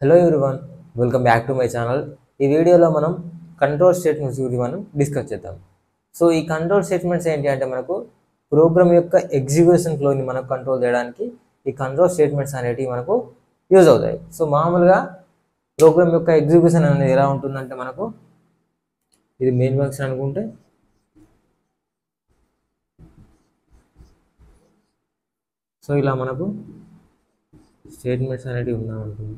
Hello everyone, welcome back to my channel. ఈ వీడియోలో మనం కంట్రోల్ స్టేట్మెంట్స్ గురించి మనం డిస్కస్ చేద్దాం. సో ఈ కంట్రోల్ స్టేట్మెంట్స్ ఏంటి అంటే మనకు ప్రోగ్రామ్ యొక్క ఎగ్జిక్యూషన్ ఫ్లోని మనం కంట్రోల్ చేయడానికి ఈ కంట్రోల్ స్టేట్మెంట్స్ అనేటివి మనకు యూజ్ అవుతాయి. సో మామూలుగా ప్రోగ్రామ్ యొక్క ఎగ్జిక్యూషన్ అనేది ఎలా ఉంటుందంటే మనకు ఇది మెయిన్ ఫంక్షన్ అనుకుంటే సో ఇలా మనకు స్టేట్మెంట్స్ అనేటివి ఉన్నా ఉంటుంది.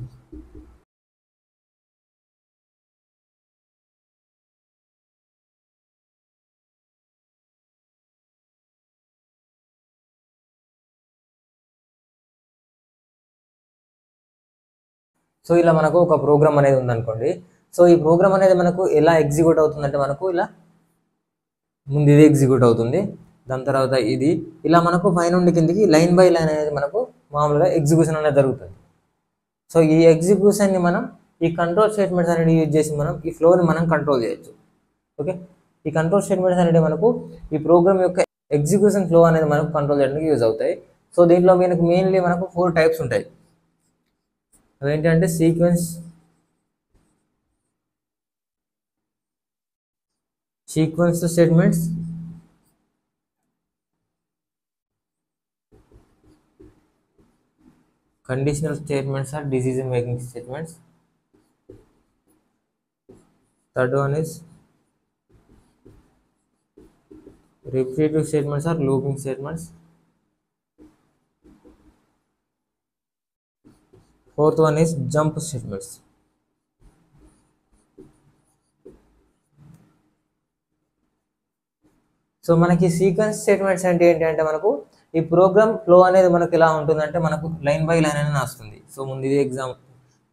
సో ఇలా మనకు ఒక ప్రోగ్రామ్ అనేది ఉందనుకోండి. సో ఈ ప్రోగ్రామ్ అనేది మనకు ఎలా ఎగ్జిక్యూట్ అవుతుందంటే మనకు ఇలా ముందు ఇది ఎగ్జిక్యూట్ అవుతుంది, దాని తర్వాత ఇది ఇలా మనకు పై నుండి కిందికి లైన్ బై లైన్ అనేది మనకు మామూలుగా ఎగ్జిక్యూషన్ అనేది జరుగుతుంది. సో ఈ ఎగ్జిక్యూషన్ని మనం ఈ కంట్రోల్ స్టేట్మెంట్స్ అనేది యూజ్ చేసి మనం ఈ ఫ్లోని మనం కంట్రోల్ చేయొచ్చు. ఓకే, ఈ కంట్రోల్ స్టేట్మెంట్స్ అనేది మనకు ఈ ప్రోగ్రామ్ యొక్క ఎగ్జిక్యూషన్ ఫ్లో అనేది మనకు కంట్రోల్ చేయడానికి యూజ్ అవుతాయి. సో దీంట్లో మనకు మెయిన్లీ మనకు 4 టైప్స్ ఉంటాయి. అవేంటంటే sequence statements, conditional statements or decision making statements. Third one is repetitive statements or looping statements. Fourth one is jump statements. So మనకి సీక్వెన్స్ స్టేట్మెంట్స్ అంటే ఏంటంటే మనకు ఈ ప్రోగ్రామ్ ఫ్లో అనేది మనకు ఎలా ఉంటుందంటే మనకు లైన్ బై లైన్ అనేది వస్తుంది. సో ముందు ఇది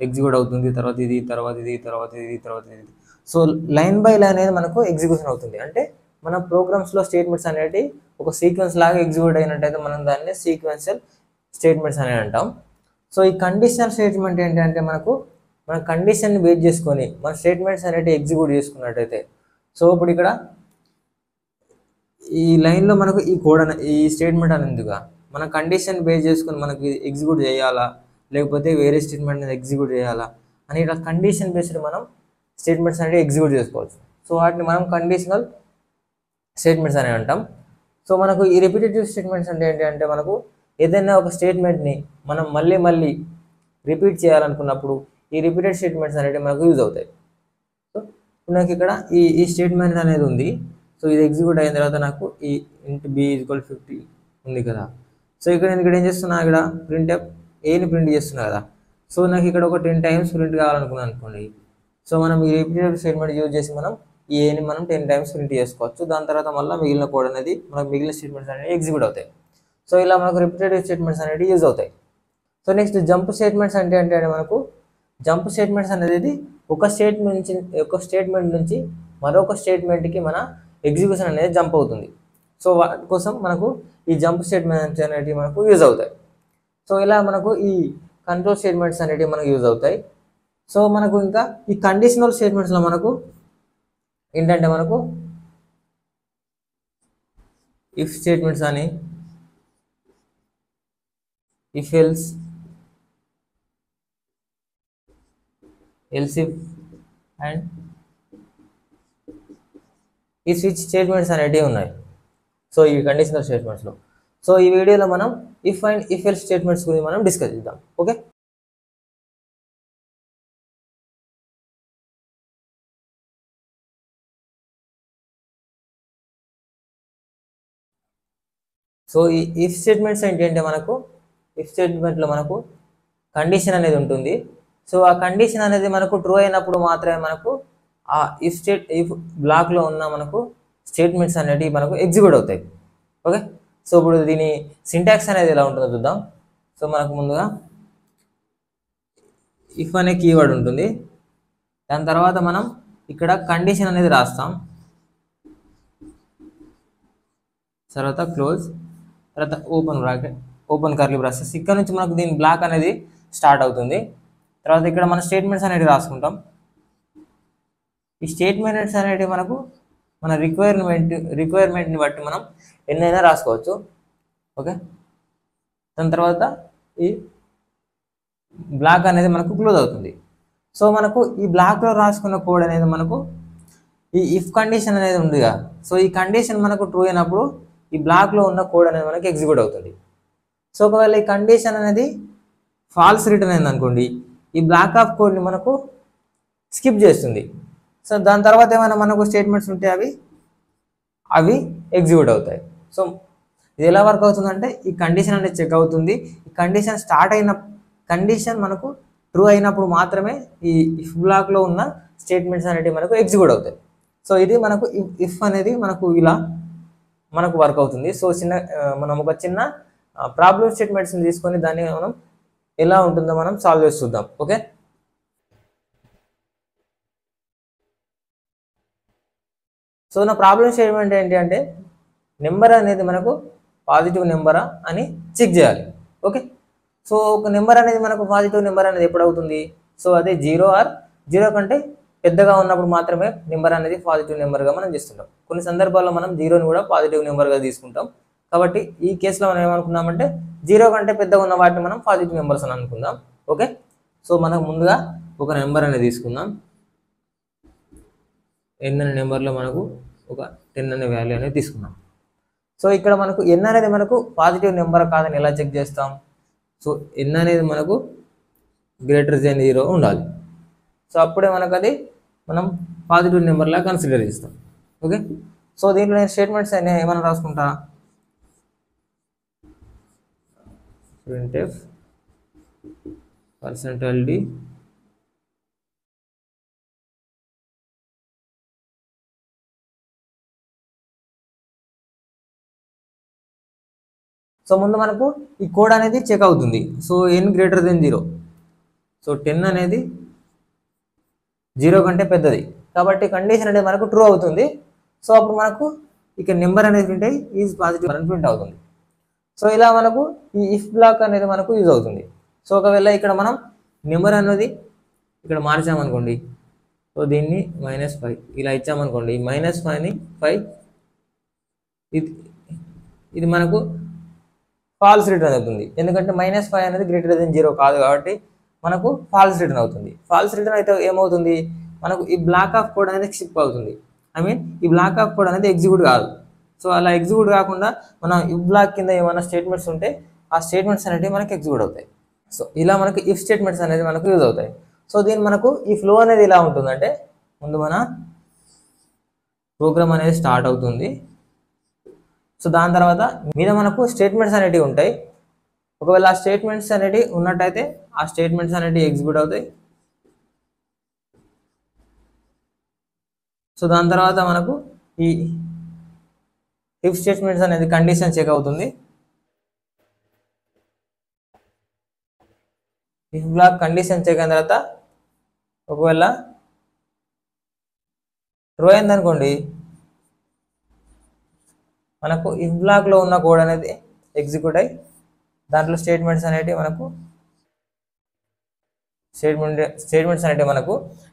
ఎగ్జిక్యూట్ అవుతుంది, తర్వాత ఇది, తర్వాత ఇది, తర్వాత ఇది, తర్వాత ఇది. సో లైన్ బై లైన్ అనేది మనకు ఎగ్జిక్యూషన్ అవుతుంది. అంటే మన ప్రోగ్రామ్స్లో స్టేట్మెంట్స్ అనేవి ఒక సీక్వెన్స్ లాగా ఎగ్జిక్యూట్ అయినట్టయితే మనం దాన్ని సీక్వెన్షియల్ స్టేట్మెంట్స్ అనేది అంటాం. సో ఈ కండిషనల్ స్టేట్మెంట్ ఏంటంటే మనకు మన కండిషన్ని బేస్ చేసుకొని మన స్టేట్మెంట్స్ అనేవి ఎగ్జిక్యూట్ చేసుకున్నట్టయితే, సో ఇప్పుడు ఇక్కడ ఈ లైన్లో మనకు ఈ కోడ్ ఈ స్టేట్మెంట్ అనేందుకు మన కండిషన్ బేస్ చేసుకొని మనకి ఎగ్జిక్యూట్ చేయాలా లేకపోతే వేరే స్టేట్మెంట్ అనేది ఎగ్జిక్యూట్ చేయాలా అని ఇలా కండిషన్ బేస్డ్ మనం స్టేట్మెంట్స్ అనేవి ఎగ్జిక్యూట్ చేసుకోవచ్చు. సో వాటిని మనం కండిషనల్ స్టేట్మెంట్స్ అని అంటాం. సో మనకు ఈ రిపిటేటివ్ స్టేట్మెంట్స్ అంటే ఏంటి అంటే మనకు ఏదైనా ఒక స్టేట్మెంట్ని మనం మళ్ళీ రిపీట్ చేయాలనుకున్నప్పుడు ఈ రిపీటెడ్ స్టేట్మెంట్స్ అనేవి మనకు యూజ్ అవుతాయి. సో నాకు ఇక్కడ ఈ స్టేట్మెంట్ అనేది ఉంది. సో ఇది ఎగ్జిక్యూట్ అయిన తర్వాత నాకు ఈ ఇంట్ b = 50 ఉంది కదా. సో ఇక్కడ నేను ఏం చేస్తున్నా, ఇక్కడ ప్రింట్ ఏని ప్రింట్ చేస్తున్నా కదా. సో నాకు ఇక్కడ ఒక 10 టైమ్స్ ప్రింట్ కావాలనుకున్నాను అనుకోండి. సో మనం ఈ రిపీటెడ్ స్టేట్మెంట్ యూజ్ చేసి మనం ఈ ఏని మనం 10 టైమ్స్ ప్రింట్ చేసుకోవచ్చు. దాని తర్వాత మళ్ళీ మిగిలిన కోడ్ అనేది మనకు మిగిలిన స్టేట్మెంట్స్ అనేవి ఎగ్జిక్యూట్ అవుతాయి. సో ఇలా మనకు రిపీటెడ్ స్టేట్మెంట్స్ అనేవి యూజ్ అవుతాయి. సో నెక్స్ట్ జంప్ స్టేట్మెంట్స్ అంటే మనకు జంప్ స్టేట్మెంట్స్ అనేది ఒక స్టేట్మెంట్ నుంచి మరొక స్టేట్మెంట్కి మన ఎగ్జిక్యూషన్ అనేది జంప్ అవుతుంది. సో వాటి కోసం మనకు ఈ జంప్ స్టేట్మెంట్స్ అనేవి మనకు యూజ్ అవుతాయి. సో ఇలా మనకు ఈ కంట్రోల్ స్టేట్మెంట్స్ అనేవి మనకు యూజ్ అవుతాయి. సో మనకు ఇంకా ఈ కండిషనల్ స్టేట్మెంట్స్లో మనకు ఏంటంటే మనకు ఇఫ్ స్టేట్మెంట్స్ అని, if else, else if and ఈ స్విచ్ స్టేట్మెంట్స్ అనేటివి ఉన్నాయి. సో ఈ కండిషనల్ స్టేట్మెంట్స్లో. సో ఈ వీడియోలో మనం if and if else statements గురించి మనం డిస్కస్ చేద్దాం. ఓకే, సో ఈ ఇఫ్ స్టేట్మెంట్స్ ఏంటంటే మనకు ఇఫ్ స్టేట్మెంట్లో మనకు కండిషన్ అనేది ఉంటుంది. సో ఆ కండిషన్ అనేది మనకు ట్రూ అయినప్పుడు మాత్రమే మనకు ఆ ఇఫ్ బ్లాక్లో ఉన్న మనకు స్టేట్మెంట్స్ అనేవి మనకు ఎగ్జిక్యూట్ అవుతాయి. ఓకే, సో ఇప్పుడు దీని సింటాక్స్ అనేది ఎలా ఉంటుందో చూద్దాం. సో మనకు ముందుగా ఇఫ్ అనే కీవర్డ్ ఉంటుంది. దాని తర్వాత మనం ఇక్కడ కండిషన్ అనేది రాస్తాం, తర్వాత క్లోజ్, తర్వాత ఓపెన్ కర్లీ బ్రాసెస్. ఇక్కడ నుంచి మనకు దీని బ్లాక్ అనేది స్టార్ట్ అవుతుంది. తర్వాత ఇక్కడ మన స్టేట్మెంట్స్ అనేవి రాసుకుంటాం. ఈ స్టేట్మెంట్స్ అనేవి మనకు మన రిక్వైర్మెంట్ని బట్టి మనం ఎన్నైనా రాసుకోవచ్చు. ఓకే, దాని తర్వాత ఈ బ్లాక్ అనేది మనకు క్లోజ్ అవుతుంది. సో మనకు ఈ బ్లాక్లో రాసుకున్న కోడ్ అనేది మనకు ఈ ఇఫ్ కండిషన్ అనేది ఉందిగా, సో ఈ కండిషన్ మనకు ట్రూ అయినప్పుడు ఈ బ్లాక్లో ఉన్న కోడ్ అనేది మనకి ఎగ్జిక్యూట్ అవుతుంది. సో ఒకవేళ ఈ కండిషన్ అనేది ఫాల్స్ రిటర్న్ అయింది అనుకోండి, ఈ బ్లాక్ ఆఫ్ కోడ్ని మనకు స్కిప్ చేస్తుంది. సో దాని తర్వాత ఏమైనా మనకు స్టేట్మెంట్స్ ఉంటే అవి ఎగ్జిక్యూట్ అవుతాయి. సో ఇది ఎలా వర్క్ అవుతుందంటే ఈ కండిషన్ అనేది చెక్ అవుతుంది. ఈ కండిషన్ స్టార్ట్ అయిన కండిషన్ మనకు ట్రూ అయినప్పుడు మాత్రమే ఈ ఇఫ్ బ్లాక్లో ఉన్న స్టేట్మెంట్స్ అనేవి మనకు ఎగ్జిక్యూట్ అవుతాయి. సో ఇది మనకు ఇఫ్ అనేది మనకు ఇలా మనకు వర్క్ అవుతుంది. సో మనం ఒక చిన్న ప్రాబ్లమ్ స్టేట్మెంట్స్ని తీసుకొని దాన్ని మనం ఎలా ఉంటుందో మనం సాల్వ్ చేసి చూద్దాం. ఓకే, సో నా ప్రాబ్లమ్ స్టేట్మెంట్ ఏంటి అంటే నెంబర్ అనేది మనకు పాజిటివ్ నెంబరా అని చెక్ చేయాలి. ఓకే, సో ఒక నెంబర్ అనేది మనకు పాజిటివ్ నెంబర్ అనేది ఎప్పుడు అవుతుంది? సో అదే 0 ఆర్ 0 కంటే పెద్దగా ఉన్నప్పుడు మాత్రమే నెంబర్ అనేది పాజిటివ్ నెంబర్గా మనం చేస్తుంటాం. కొన్ని సందర్భాల్లో మనం 0ని కూడా పాజిటివ్ నెంబర్గా తీసుకుంటాం. కాబట్టి ఈ కేసులో మనం ఏమనుకుందామంటే 0 కంటే పెద్దగా ఉన్న వాటిని మనం పాజిటివ్ నెంబర్స్ అని అనుకుందాం. ఓకే, సో మనం ముందుగా ఒక నెంబర్ అనేది తీసుకుందాం. n అనే నెంబర్లో మనకు ఒక 10 అనే వాల్యూ అనేది తీసుకున్నాం. సో ఇక్కడ మనకు n అనేది మనకు పాజిటివ్ నెంబర్ కాదని ఎలా చెక్ చేస్తాం? సో n అనేది మనకు గ్రేటర్ దెన్ 0 ఉండాలి. సో అప్పుడే మనకు అది మనం పాజిటివ్ నెంబర్లా కన్సిడర్ చేస్తాం. ఓకే, సో దీంట్లో నేను స్టేట్మెంట్స్ అయినా ఏమైనా రాసుకుంటా, printf %d సో ముందు మనకు ఈ కోడ్ అనేది చెక్ అవుతుంది. So n greater than 0, so 10 అనేది 0 కంటే పెద్దది కాబట్టి కండిషన్ అనేది మనకు ట్రూ అవుతుంది. సో అప్పుడు మనకు ఇక నెంబర్ అనేది ప్రింట్ అయ్యి ఈజ్ పాజిటివ్ అని ప్రింట్ అవుతుంది. సో ఇలా మనకు ఈ ఇఫ్ బ్లాక్ అనేది మనకు యూజ్ అవుతుంది. సో ఒకవేళ ఇక్కడ మనం నెంబర్ అనేది ఇక్కడ మార్చామనుకోండి, సో దీన్ని -5 ఇలా ఇచ్చామనుకోండి, -5ని 5 ఇది మనకు ఫాల్స్ రిటర్న్ అవుతుంది. ఎందుకంటే -5 అనేది గ్రేటర్ దెన్ 0 కాదు కాబట్టి మనకు ఫాల్స్ రిటర్న్ అవుతుంది. ఫాల్స్ రిటర్న్ అయితే ఏమవుతుంది, మనకు ఈ బ్లాక్ ఆఫ్ కోడ్ అనేది స్కిప్ అవుతుంది. ఈ బ్లాక్ ఆఫ్ కోడ్ అనేది ఎగ్జిక్యూట్ కాదు. సో అలా ఎగ్జిక్యూట్ కాకుండా మనం ఇఫ్ బ్లాక్ కింద ఏమైనా స్టేట్మెంట్స్ ఉంటే ఆ స్టేట్మెంట్స్ అనేవి మనకి ఎగ్జిక్యూట్ అవుతాయి. సో ఇలా మనకు ఇఫ్ స్టేట్మెంట్స్ అనేది మనకు యూజ్ అవుతాయి. సో దీని మనకు ఈ ఫ్లో అనేది ఎలా ఉంటుందంటే ముందు మన ప్రోగ్రామ్ అనేది స్టార్ట్ అవుతుంది. సో దాని తర్వాత మీద మనకు స్టేట్మెంట్స్ అనేటివి ఉంటాయి. ఒకవేళ ఆ స్టేట్మెంట్స్ అనేటివి ఉన్నట్టయితే ఆ స్టేట్మెంట్స్ అనేటివి ఎగ్జిక్యూట్ అవుతాయి. సో దాని తర్వాత మనకు ఈ ఇఫ్ స్టేట్మెంట్స్ అనేది కండిషన్ చెక్ అవుతుంది. ఇఫ్ బ్లాక్ కండిషన్ చెక్ అయిన తర్వాత ఒకవేళ ట్రూ అయింది అనుకోండి, మనకు ఇఫ్ బ్లాక్లో ఉన్న కోడ్ అనేది ఎగ్జిక్యూట్ అయ్యి దాంట్లో స్టేట్మెంట్స్ అనేటివి మనకు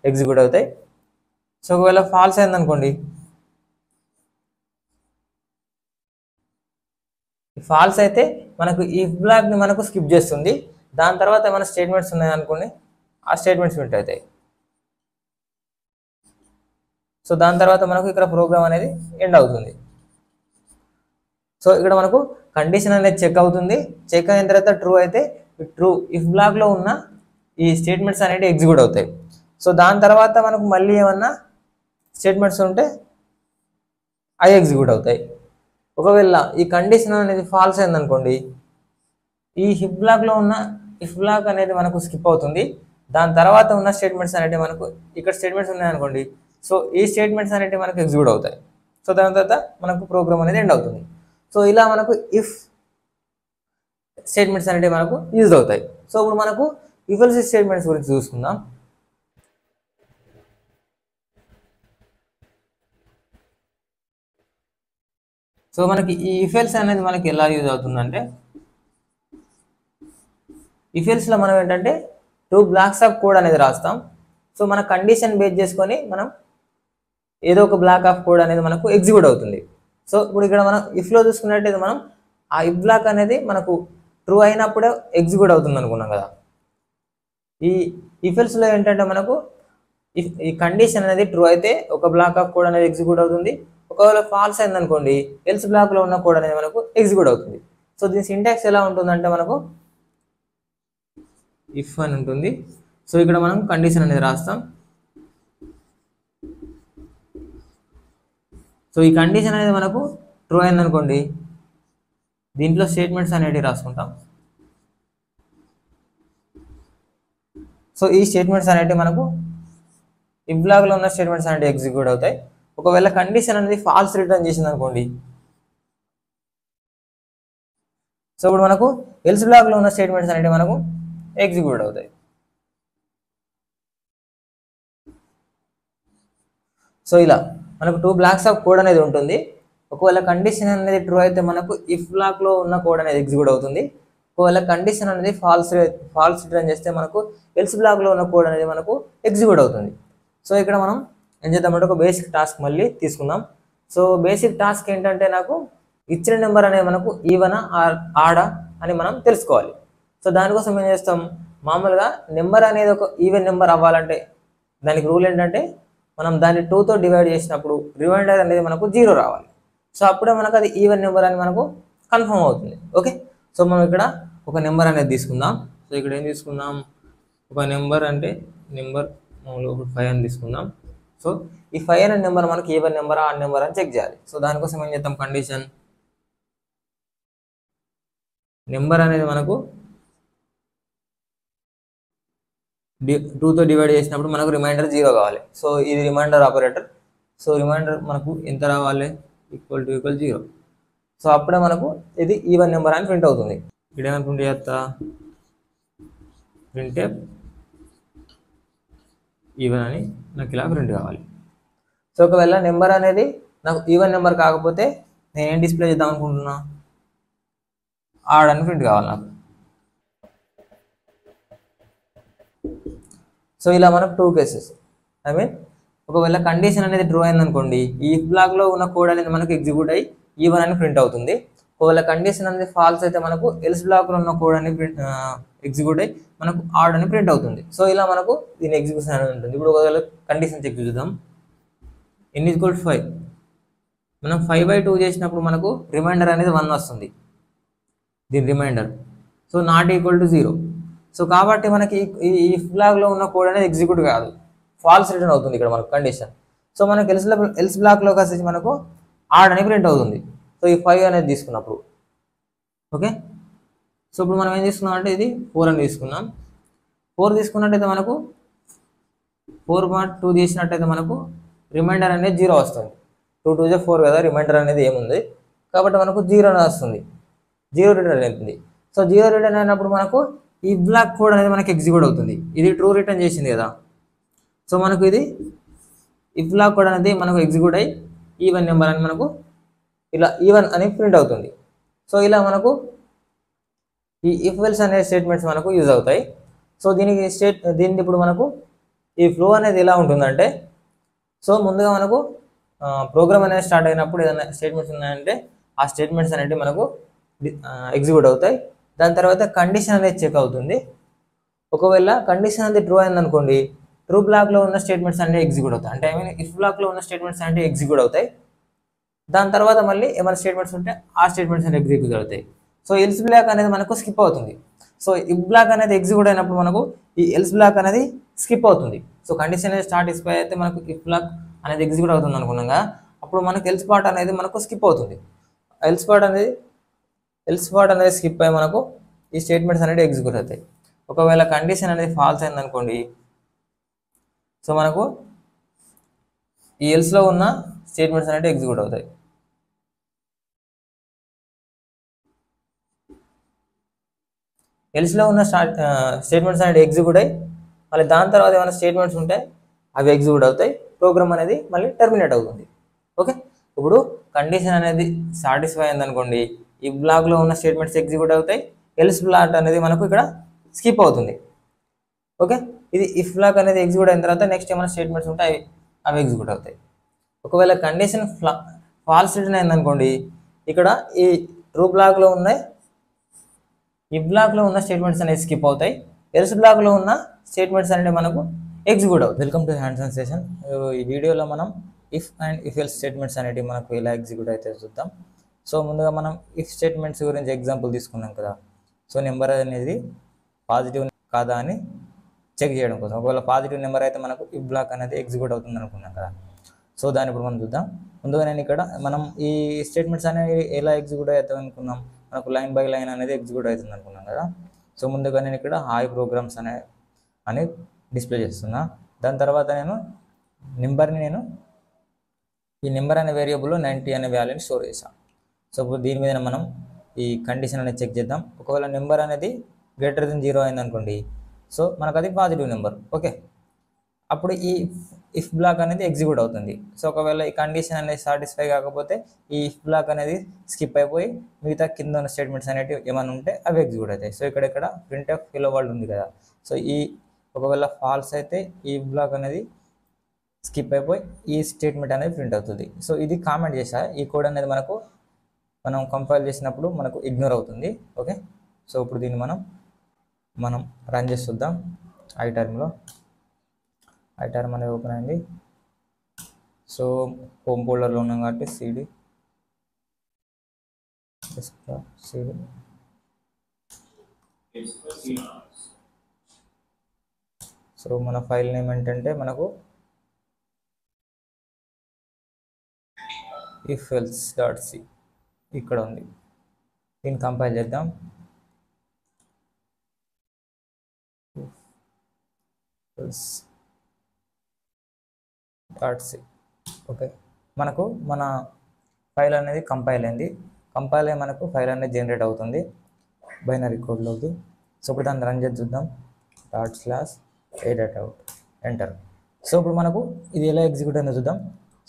ఎగ్జిక్యూట్ అవుతాయి. సో ఒకవేళ ఫాల్స్ అయింది అనుకోండి, ఫాల్స్ అయితే మనకు ఇఫ్ బ్లాక్ని మనకు స్కిప్ చేస్తుంది. దాని తర్వాత ఏమైనా స్టేట్మెంట్స్ ఉన్నాయనుకోండి, ఆ స్టేట్మెంట్స్ ప్రింట్ అవుతాయి. సో దాని తర్వాత మనకు ఇక్కడ ప్రోగ్రామ్ అనేది ఎండ్ అవుతుంది. సో ఇక్కడ మనకు కండిషన్ అనేది చెక్ అవుతుంది. చెక్ అయిన తర్వాత ట్రూ అయితే ట్రూ ఇఫ్ బ్లాక్లో ఉన్న ఈ స్టేట్మెంట్స్ అనేవి ఎగ్జిక్యూట్ అవుతాయి. సో దాని తర్వాత మనకు మళ్ళీ ఏమన్నా స్టేట్మెంట్స్ ఉంటే అవి ఎగ్జిక్యూట్ అవుతాయి. ఒకవేళ ఈ కండిషన్ అనేది ఫాల్స్ అయిందనుకోండి, ఈ ఇఫ్ బ్లాక్లో ఉన్న ఇఫ్ బ్లాక్ అనేది మనకు స్కిప్ అవుతుంది. దాని తర్వాత ఉన్న స్టేట్మెంట్స్ అనేవి మనకు ఇక్కడ స్టేట్మెంట్స్ ఉన్నాయనుకోండి, సో ఈ స్టేట్మెంట్స్ అనేవి మనకు ఎగ్జిక్యూట్ అవుతాయి. సో దాని తర్వాత మనకు ప్రోగ్రామ్ అనేది ఎండ్ అవుతుంది. సో ఇలా మనకు ఇఫ్ స్టేట్మెంట్స్ అనేవి మనకు యూజ్ అవుతాయి. సో ఇప్పుడు మనకు ఇఫ్ ఎల్స్ స్టేట్మెంట్స్ గురించి చూసుకుందాం. సో మనకి ఈ ఇఫ్ ఎల్స్ అనేది మనకి ఎలా యూజ్ అవుతుందంటే, ఇఫ్ ఎల్స్లో మనం ఏంటంటే 2 బ్లాక్స్ ఆఫ్ కోడ్ అనేది రాస్తాం. సో మన కండిషన్ బేస్ చేసుకొని మనం ఏదో ఒక బ్లాక్ ఆఫ్ కోడ్ అనేది మనకు ఎగ్జిక్యూట్ అవుతుంది. సో ఇప్పుడు ఇక్కడ మనం ఇఫ్లో చూసుకున్నట్టయితే మనం ఆ ఇఫ్ బ్లాక్ అనేది మనకు ట్రూ అయినప్పుడే ఎగ్జిక్యూట్ అవుతుంది అనుకున్నాం కదా. ఈ ఇఫ్ ఎల్స్లో ఏంటంటే మనకు ఈ కండిషన్ అనేది ట్రూ అయితే ఒక బ్లాక్ ఆఫ్ కోడ్ అనేది ఎగ్జిక్యూట్ అవుతుంది, ఒకవేళ ఫాల్స్ అయింది అనుకోండి ఎల్స్ బ్లాక్లో ఉన్న కోడ్ అనేది మనకు ఎగ్జిక్యూట్ అవుతుంది. సో దీని సింటాక్స్ ఎలా ఉంటుందంటే మనకు ఇఫ్ అని ఉంటుంది. సో ఇక్కడ మనం కండిషన్ అనేది రాస్తాం. సో ఈ కండిషన్ అనేది మనకు ట్రూ అయింది అనుకోండి, దీంట్లో స్టేట్మెంట్స్ అనేవి రాసుకుంటాం. సో ఈ స్టేట్మెంట్స్ అనేవి మనకు ఇఫ్ బ్లాక్లో ఉన్న స్టేట్మెంట్స్ అనేవి ఎగ్జిక్యూట్ అవుతాయి. ఒకవేళ కండిషన్ అనేది ఫాల్స్ రిటర్న్ చేసింది అనుకోండి, సో ఇప్పుడు మనకు ఎల్స్ బ్లాక్లో ఉన్న స్టేట్మెంట్స్ అనేవి మనకు ఎగ్జిక్యూట్ అవుతాయి. సో ఇలా మనకు 2 బ్లాక్స్ ఆఫ్ కోడ్ అనేది ఉంటుంది. ఒకవేళ కండిషన్ అనేది ట్రూ అయితే మనకు ఇఫ్ బ్లాక్లో ఉన్న కోడ్ అనేది ఎగ్జిక్యూట్ అవుతుంది. ఒకవేళ కండిషన్ అనేది ఫాల్స్ రిటర్న్ చేస్తే మనకు ఎల్స్ బ్లాక్లో ఉన్న కోడ్ అనేది మనకు ఎగ్జిక్యూట్ అవుతుంది. సో ఇక్కడ మనం ఏం చేద్దామంటే ఒక బేసిక్ టాస్క్ మళ్ళీ తీసుకుందాం. సో బేసిక్ టాస్క్ ఏంటంటే నాకు ఇచ్చిన నెంబర్ అనేది మనకు ఈవెనా ఆడా అని మనం తెలుసుకోవాలి. సో దానికోసం ఏం చేస్తాం, మామూలుగా నెంబర్ అనేది ఒక ఈవెన్ నెంబర్ అవ్వాలంటే దానికి రూల్ ఏంటంటే మనం దాన్ని 2తో డివైడ్ చేసినప్పుడు రిమైండర్ అనేది మనకు 0 రావాలి. సో అప్పుడే మనకు అది ఈవెన్ నెంబర్ అని మనకు కన్ఫర్మ్ అవుతుంది. ఓకే, సో మనం ఇక్కడ ఒక నెంబర్ అనేది తీసుకుందాం. సో ఇక్కడ ఏం తీసుకుందాం, ఒక నెంబర్ అంటే నెంబర్ 5 అని తీసుకుందాం. సో ఈ 5 అనే నెంబర్ మనకి ఈవెన్ నెంబర్ ఆడ్ నెంబర్ అని చెక్ చేయాలి. సో దానికోసం ఏం చేద్దాం, కండిషన్ నెంబర్ అనేది మనకు 2తో డివైడ్ చేసినప్పుడు మనకు రిమైండర్ 0 కావాలి. సో ఇది రిమైండర్ ఆపరేటర్. సో రిమైండర్ మనకు ఎంత రావాలి, ఈక్వల్ టు 0. సో అప్పుడే మనకు ఇది ఈవెన్ నెంబర్ అని ప్రింట్ అవుతుంది. ఇక్కడ ఏమైనా ప్రింట్ చేస్తా, ప్రింట్ ఈవెన్ అని నాకు ఇలా ప్రింట్ కావాలి. సో ఒకవేళ నెంబర్ అనేది నాకు ఈవెన్ నెంబర్ కాకపోతే నేను ఏం డిస్ప్లే చేద్దాం అనుకుంటున్నా, ఆడ్ అని ప్రింట్ కావాలి నాకు. సో ఇలా మనకు 2 కేసెస్, ఐ మీన్ ఒకవేళ కండిషన్ అనేది ట్రూ అయింది అనుకోండి, ఈ ఇఫ్ బ్లాక్లో ఉన్న కోడ్ అనేది మనకు ఎగ్జిక్యూట్ అయ్యి ఈవెన్ అని ప్రింట్ అవుతుంది. ఒకవేళ కండిషన్ అనేది ఫాల్స్ అయితే మనకు ఎల్స్ బ్లాక్లో ఉన్న కోడ్ అనేది ఎగ్జిక్యూట్ అయ్యి మనకు ఆడ్ అని ప్రింట్ అవుతుంది. సో ఇలా మనకు దీని ఎగ్జిక్యూషన్ అనేది ఉంటుంది. ఇప్పుడు ఒకవేళ కండిషన్ చెక్ చూద్దాం, n = 5. మనం 5/2 చేసినప్పుడు మనకు రిమైండర్ అనేది 1 వస్తుంది, దీని remainder. So not equal to 0. So కాబట్టి మనకి ఈ ఇఫ్ బ్లాక్లో ఉన్న కోడ్ అనేది ఎగ్జిక్యూట్ కాదు, ఫాల్స్ రిటర్న్ అవుతుంది ఇక్కడ మనకు కండిషన్. సో మనకు ఎల్స్ బ్లాక్లోకి వచ్చేసి మనకు ఆడ్ అని ప్రింట్ అవుతుంది. సో ఈ 5 అనేది తీసుకున్నప్పుడు ఓకే. సో ఇప్పుడు మనం ఏం తీసుకున్నాం అంటే ఇది 4 అని తీసుకున్నాం. 4 తీసుకున్నట్టయితే మనకు 4/2 చేసినట్టయితే మనకు రిమైండర్ అనేది 0 వస్తుంది. 2 2 = 4 కదా, రిమైండర్ అనేది ఏముంది కాబట్టి మనకు 0 అని వస్తుంది, 0 రిటర్న్ అవుతుంది. సో 0 రిటర్న్ అయినప్పుడు మనకు ఈ బ్లాక్ కోడ్ అనేది మనకి ఎగ్జిక్యూట్ అవుతుంది. ఇది ట్రూ రిటర్న్ చేసింది కదా, సో మనకు ఇది ఈ బ్లాక్ కోడ్ అనేది మనకు ఎగ్జిక్యూట్ అయ్యి ఈవెన్ నెంబర్ అని మనకు ఇలా ఈవెన్ అని ప్రింట్ అవుతుంది. సో ఇలా మనకు ఈ ఇఫ్ ఎల్స్ అనే స్టేట్మెంట్స్ మనకు యూజ్ అవుతాయి. సో దీనికి ఇప్పుడు మనకు ఈ ఫ్లో అనేది ఎలా ఉంటుందంటే, సో ముందుగా మనకు ప్రోగ్రామ్ అనేది స్టార్ట్ అయినప్పుడు ఏదైనా స్టేట్మెంట్స్ ఉన్నాయంటే ఆ స్టేట్మెంట్స్ అనేవి మనకు ఎగ్జిక్యూట్ అవుతాయి. దాని తర్వాత కండిషన్ అనేది చెక్ అవుతుంది. ఒకవేళ కండిషన్ అనేది ట్రూ అయింది అనుకోండి, ట్రూ బ్లాక్లో ఉన్న స్టేట్మెంట్స్ అన్నీ ఎగ్జిక్యూట్ అవుతాయి, అంటే ఐ మీన్ ఇఫ్ బ్లాక్లో ఉన్న స్టేట్మెంట్స్ అంటే ఎగ్జిక్యూట్ అవుతాయి. దాని తర్వాత మళ్ళీ ఏమైనా స్టేట్మెంట్స్ ఉంటే ఆ స్టేట్మెంట్స్ అనేవి ఎగ్జిక్యూట్ అవుతాయి. సో ఎల్స్ బ్లాక్ అనేది మనకు స్కిప్ అవుతుంది. సో ఇఫ్ బ్లాక్ అనేది ఎగ్జిక్యూట్ అయినప్పుడు మనకు ఈ ఎల్స్ బ్లాక్ అనేది స్కిప్ అవుతుంది. సో కండిషన్ అనేది స్టార్ట్ ఇస్పై అయితే మనకు ఇఫ్ బ్లాక్ అనేది ఎగ్జిక్యూట్ అవుతుంది అనుకున్నాగా, అప్పుడు మనకు ఎల్స్ పార్ట్ అనేది మనకు స్కిప్ అవుతుంది. ఎల్స్ పార్ట్ అనేది స్కిప్ అయ్యి మనకు ఈ స్టేట్మెంట్స్ అనేవి ఎగ్జిక్యూట్ అవుతాయి. ఒకవేళ కండిషన్ అనేది ఫాల్స్ అయింది అనుకోండి, సో మనకు ఈ ఎల్స్లో ఉన్న స్టేట్మెంట్స్ అనేవి ఎగ్జిక్యూట్ అవుతాయి. ఎల్స్లో ఉన్న స్టేట్మెంట్స్ అనేవి ఎగ్జిక్యూట్ అయ్యి మళ్ళీ దాని తర్వాత ఏమైనా స్టేట్మెంట్స్ ఉంటే అవి ఎగ్జిక్యూట్ అవుతాయి, ప్రోగ్రామ్ అనేది మళ్ళీ టర్మినేట్ అవుతుంది. ఓకే, ఇప్పుడు కండిషన్ అనేది సాటిస్ఫై అయింది అనుకోండి, ఈ బ్లాక్లో ఉన్న స్టేట్మెంట్స్ ఎగ్జిక్యూట్ అవుతాయి, ఎల్స్ బ్లాక్ అనేది మనకు ఇక్కడ స్కిప్ అవుతుంది. ఓకే, ఇది ఇఫ్ బ్లాక్ అనేది ఎగ్జిక్యూట్ అయిన తర్వాత నెక్స్ట్ ఏమైనా స్టేట్మెంట్స్ ఉంటే అవి ఎగ్జిక్యూట్ అవుతాయి. ఒకవేళ కండిషన్ ఫాల్స్ రిటర్న్ అయింది అనుకోండి, ఇక్కడ ఈ ట్రూ బ్లాక్లో ఉన్నాయి ఈ బ్లాక్లో ఉన్న స్టేట్మెంట్స్ అనేవి స్కిప్ అవుతాయి, ఎల్స్ బ్లాక్లో ఉన్న స్టేట్మెంట్స్ అనేవి మనకు ఎగ్జిక్యూట్ అవుతుంది. Welcome to hands on session. ఈ వీడియోలో మనం if and if else statements అనేవి మనకు ఎలా ఎగ్జిక్యూట్ అయితే చూద్దాం. సో ముందుగా మనం ఇఫ్ స్టేట్మెంట్స్ గురించి ఎగ్జాంపుల్ తీసుకున్నాం కదా. సో నెంబర్ అనేది పాజిటివ్ కాదా అని చెక్ చేయడం కోసం, ఒకవేళ పాజిటివ్ నెంబర్ అయితే మనకు ఇఫ్ బ్లాక్ అనేది ఎగ్జిక్యూట్ అవుతుంది అనుకున్నాం కదా. సో దాన్ని ఇప్పుడు మనం చూద్దాం. ముందుగా నేను ఇక్కడ మనం ఈ స్టేట్మెంట్స్ అనేవి ఎలా ఎగ్జిక్యూట్ అవుతాయి అనుకున్నాం, మనకు లైన్ బై లైన్ అనేది ఎగ్జిక్యూట్ అవుతుంది అనుకున్నాం కదా. సో ముందుగా నేను ఇక్కడ హాయ్ ప్రోగ్రామ్స్ అని డిస్ప్లే చేస్తున్నా. దాని తర్వాత నేను ఈ నెంబర్ అనే వేరియబుల్లో 90 అనే వాల్యూని స్టోర్ చేసాం. సో ఇప్పుడు దీని మీద మనం ఈ కండిషన్ అనేది చెక్ చేద్దాం. ఒకవేళ నెంబర్ అనేది గ్రేటర్ దెన్ 0 అయింది అనుకోండి, సో మనకు అది పాజిటివ్ నెంబర్. ఓకే, అప్పుడు ఈ ఇఫ్ బ్లాక్ అనేది ఎగ్జిక్యూట్ అవుతుంది. సో ఒకవేళ ఈ కండిషన్ అనేది సాటిస్ఫై కాకపోతే ఈ ఇఫ్ బ్లాక్ అనేది స్కిప్ అయిపోయి మిగతా కింద ఉన్న స్టేట్మెంట్స్ అనేవి ఏమైనా ఉంటే అవి ఎగ్జిక్యూట్ అవుతాయి. సో ఇక్కడ ప్రింట్ ఆఫ్ హెలో వరల్డ్ ఉంది కదా. సో ఒకవేళ ఫాల్స్ అయితే ఈ బ్లాక్ అనేది స్కిప్ అయిపోయి ఈ స్టేట్మెంట్ అనేది ప్రింట్ అవుతుంది. సో ఇది కామెంట్ చేసా, ఈ కోడ్ అనేది మనం కంపైల్ చేసినప్పుడు మనకు ఇగ్నోర్ అవుతుంది. ఓకే, సో ఇప్పుడు దీన్ని మనం రన్ చేసి చూద్దాం. ఐటర్మ్ అనేది ఓపెన్ అయింది. సో హోమ్ ఫోల్డర్లో ఉన్నాం కాబట్టి సిడి సో మన ఫైల్ నేమ్ ఏంటంటే మనకు ifelse.c ఇక్కడ ఉంది. దీన్ని కంపైల్ చేద్దాం. ifelse.c ఓకే, మనకు మన ఫైల్ అనేది కంపైల్ అయింది. కంపైల్ అయ్యి మనకు ఫైల్ అనేది జనరేట్ అవుతుంది బైనరీ కోడ్లోకి. సో ఇప్పుడు దాన్ని రన్ చేసి చూద్దాం. /a.out enter. సో ఇప్పుడు మనకు ఇది ఎలా ఎగ్జిక్యూట్ అయిందో చూద్దాం.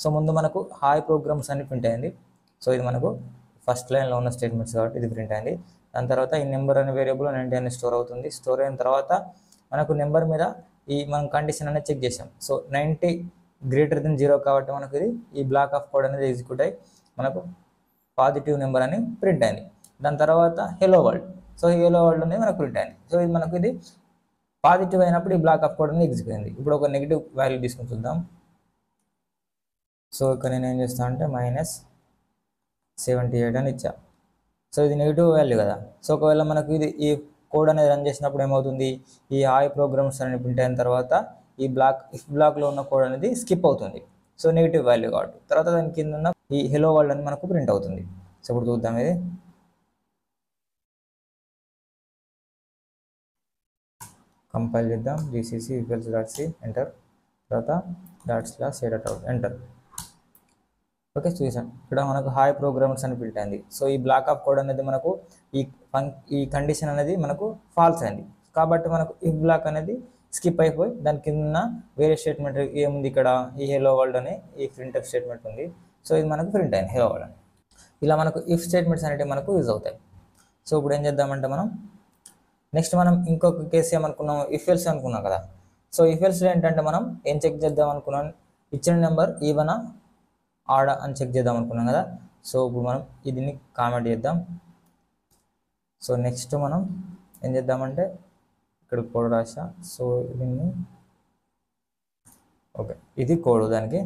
సో ముందు మనకు హాయ్ ప్రోగ్రామ్స్ అని ప్రింట్ అయింది. సో ఇది మనకు ఫస్ట్ లైన్లో ఉన్న స్టేట్మెంట్స్ కాబట్టి ఇది ప్రింట్ అయింది. దాని తర్వాత ఈ నెంబర్ అనే వేరియబుల్ 90 అనేది స్టోర్ అవుతుంది. స్టోర్ అయిన తర్వాత మనకు నెంబర్ మీద మనం కండిషన్ అనేది చెక్ చేసాం. సో 90 గ్రేటర్ దెన్ 0 కాబట్టి మనకు ఈ బ్లాక్ ఆఫ్ కోడ్ అనేది ఎగ్జిక్యూట్ అయ్యి మనకు పాజిటివ్ నెంబర్ అని ప్రింట్ అయింది. దాని తర్వాత hello world. So hello world అనేది మనకు ప్రింట్ అయింది. సో ఇది మనకు పాజిటివ్ అయినప్పుడు ఈ బ్లాక్ ఆఫ్ కోడ్ అనేది ఎగ్జిక్యూట్ అయింది. ఇప్పుడు ఒక నెగిటివ్ వాల్యూ తీసుకుని చూద్దాం. సో ఇక్కడ నేను ఏం చేస్తాను అంటే -78 అని ఇచ్చా. సో ఇది నెగిటివ్ వాల్యూ కదా. సో ఒకవేళ మనకు ఈ కోడ్ అనేది రన్ చేసినప్పుడు ఏమవుతుంది, ఈ హాయ్ ప్రోగ్రామ్స్ అనేది ప్రింట్ అయిన తర్వాత ఇఫ్ బ్లాక్లో ఉన్న కోడ్ అనేది స్కిప్ అవుతుంది. సో నెగిటివ్ వాల్యూ కాబట్టి తర్వాత దాని కింద ఉన్న ఈ హెలో వరల్డ్ అని మనకు ప్రింట్ అవుతుంది. సో ఇప్పుడు చూద్దాం. ఇది కంపైల్ చేద్దాం. gcc ifelse.c ఎంటర్, తర్వాత /a.out ఎంటర్. ఓకే, చూసాం ఇక్కడ మనకు హాయ్ ప్రోగ్రామ్స్ అని ప్రింట్ అయింది. సో ఈ బ్లాక్ ఆఫ్ కోడ్ అనేది మనకు ఈ కండిషన్ అనేది మనకు ఫాల్స్ అయింది కాబట్టి మనకు ఈ బ్లాక్ అనేది స్కిప్ అయిపోయి దాని కింద వేరే స్టేట్మెంట్ ఏముంది, ఇక్కడ ఈ హెలో వరల్డ్ అని ఈ ప్రింట్ ఆఫ్ స్టేట్మెంట్ ఉంది. సో ఇది మనకు ప్రింట్ అయింది హెలో వరల్డ్ అని. ఇలా మనకు ఇఫ్ స్టేట్మెంట్స్ అనేవి మనకు యూజ్ అవుతాయి. సో ఇప్పుడు ఏం చేద్దామంటే నెక్స్ట్ మనం ఇంకొక కేసు ఏమనుకున్నాం, ఇఫ్ ఎల్స్ అనుకున్నాం కదా. సో ఇఫ్ ఎల్స్లో ఏంటంటే మనం ఏం చెక్ చేద్దాం అనుకున్నాం, ఇచ్చిన నెంబర్ ఈవెనా ఆడ అని చెక్ చేద్దాం అనుకున్నాం కదా. సో ఇప్పుడు మనం దీన్ని కామెంట్ చేద్దాం. సో నెక్స్ట్ మనం ఏం చేద్దామంటే ఇక్కడ కోడ్ రాసా. సో దీన్ని ఓకే, ఇది కోడ్ దానికి.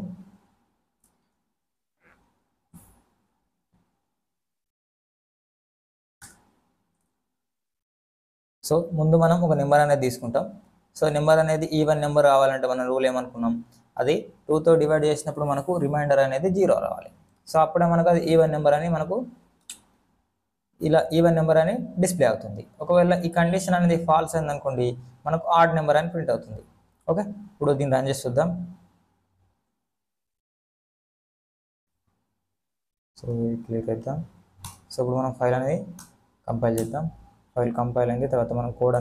సో ముందు మనం ఒక నెంబర్ అనేది తీసుకుంటాం. సో నెంబర్ అనేది ఈవెన్ నెంబర్ రావాలంటే మనం రూల్ ఏమనుకున్నాం, అది 2తో డివైడ్ చేసినప్పుడు మనకు రిమైండర్ అనేది 0 రావాలి. సో అప్పుడే మనకు అది ఈవెన్ నెంబర్ అని మనకు ఇలా ఈవెన్ నెంబర్ అని డిస్ప్లే అవుతుంది. ఒకవేళ ఈ కండిషన్ అనేది ఫాల్స్ అయింది అనుకోండి, మనకు ఆడ్ నెంబర్ అని ప్రింట్ అవుతుంది. ఓకే, ఇప్పుడు దీన్ని రన్ చేసి చూద్దాం. సో క్లిక్ చేద్దాం. సో ఇప్పుడు మనం ఫైల్ అనేది కంపైల్ చేద్దాం. ఫైల్ కంపైల్ అయింది తర్వాత మనం కోడ్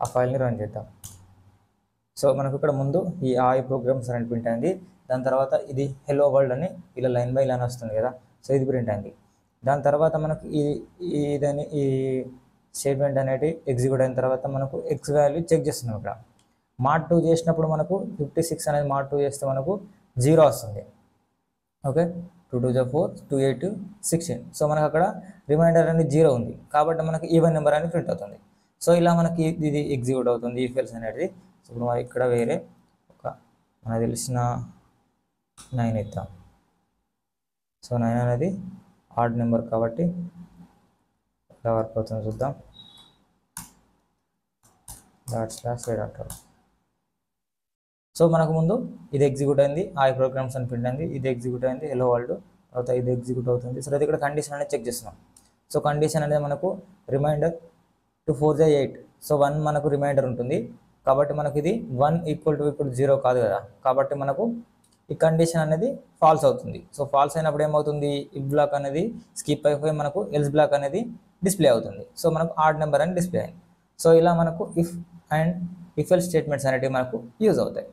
ఆ ఫైల్ని రన్ చేద్దాం. సో మనకు ఇక్కడ ముందు ఈ హాయ్ ప్రోగ్రామ్స్ అని ప్రింట్ అయింది. దాని తర్వాత ఇది హెలో వరల్డ్ అని ఇలా లైన్ బై లైన్ వస్తుంది కదా. సో ఇది ప్రింట్ అయింది. దాని తర్వాత మనకు ఈ స్టేట్మెంట్ అనేది ఎగ్జిక్యూట్ అయిన తర్వాత మనకు ఎక్స్ వాల్యూ చెక్ చేస్తున్నాం. ఇక్కడ mod 2 చేసినప్పుడు మనకు 56 అనేది mod 2 చేస్తే మనకు 0 వస్తుంది. ఓకే, 2 2 4 2 8 16. సో మనకు అక్కడ రిమైండర్ అనేది 0 ఉంది కాబట్టి మనకు ఈవెన్ నెంబర్ అని ప్రింట్ అవుతుంది. సో ఇలా మనకి ఇది ఎగ్జిక్యూట్ అవుతుంది ఇఫ్ ఎల్స్ అనేది. సో ఇప్పుడు మరి ఇక్కడ వేరే ఒక మనకు తెలిసిన 9 ఇద్దాం. సో 9 అనేది ఆడ్ నెంబర్ కాబట్టి ఎలా వర్క్ అవుతుందో చూద్దాం. /a. సో మనకు ముందు ఇది ఎగ్జిక్యూట్ అయింది, ఐ ప్రోగ్రామ్స్ అని ప్రింట్ అయింది, ఇది ఎగ్జిక్యూట్ అయింది హలో వరల్డ్, తర్వాత ఇది ఎగ్జిక్యూట్ అవుతుంది. సో అయితే ఇక్కడ కండిషన్ అనేది చెక్ చేస్తున్నాం. సో కండిషన్ అనేది మనకు రిమైండర్ 2 4 8. సో 1 మనకు రిమైండర్ ఉంటుంది కాబట్టి మనకు ఇది 1 = 0 కాదు కదా, కాబట్టి మనకు ఈ కండిషన్ అనేది ఫాల్స్ అవుతుంది. సో ఫాల్స్ అయినప్పుడు ఏమవుతుంది, ఇఫ్ బ్లాక్ అనేది స్కిప్ అయిపోయి మనకు ఎల్స్ బ్లాక్ అనేది డిస్ప్లే అవుతుంది. సో మనకు ఆడ్ నెంబర్ అని డిస్ప్లే అయింది. సో ఇలా మనకు if and if else statements అనేవి మనకు యూజ్ అవుతాయి.